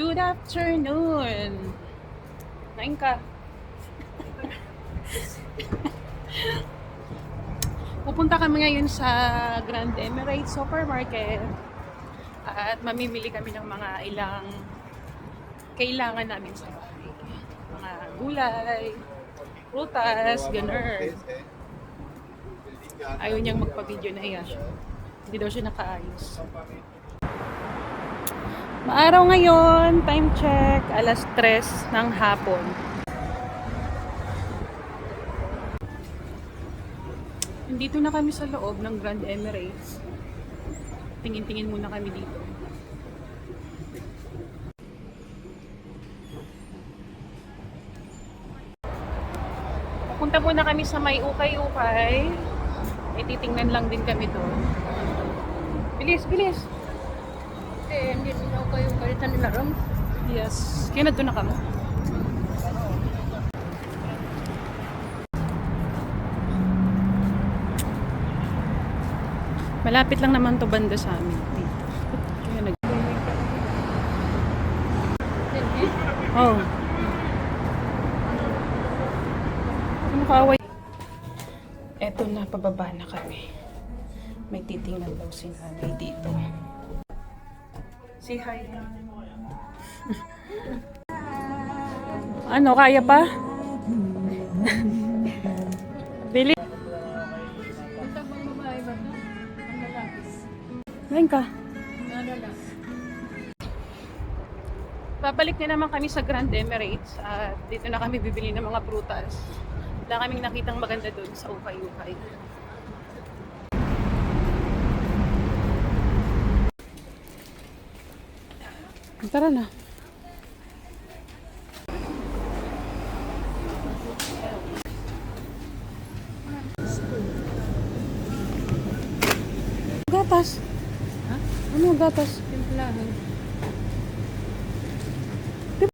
Good afternoon! Kain ka. Pupunta kami ngayon sa Grand Emirates Supermarket at mamimili kami ng mga ilang kailangan namin sa bahay. Mga gulay, prutas, ganun. Ayaw niyang magpa-video na iya. Hindi daw siya nakaayos. Maaraw ngayon, time check, alas 3 ng hapon. Nandito na kami sa loob ng Grand Emirates. Tingin-tingin muna kami dito. Pupunta muna kami sa may ukay-ukay. Titingnan lang din kami doon. Bilis, bilis! Hindi nila kayo kalitan nila ram. Yes. Kaya na kami. Malapit lang naman to banda sa amin. Dito. Kaya nag... Oh. Ano kaaway? Eto na, pababa na kami. May titingnan daw si nanay dito. Say hi. Ano, kaya pa? Bili. Punta bang babae ba ito? Ang lalaki. Ngayon ka. Nadala. Babalik na naman kami sa Grand Emirates at dito na kami bibili ng mga prutas. Wala kaming nakitang maganda doon sa ukay-ukay. Tara na. Gatas. Ha? Ano gatas? Timplahan.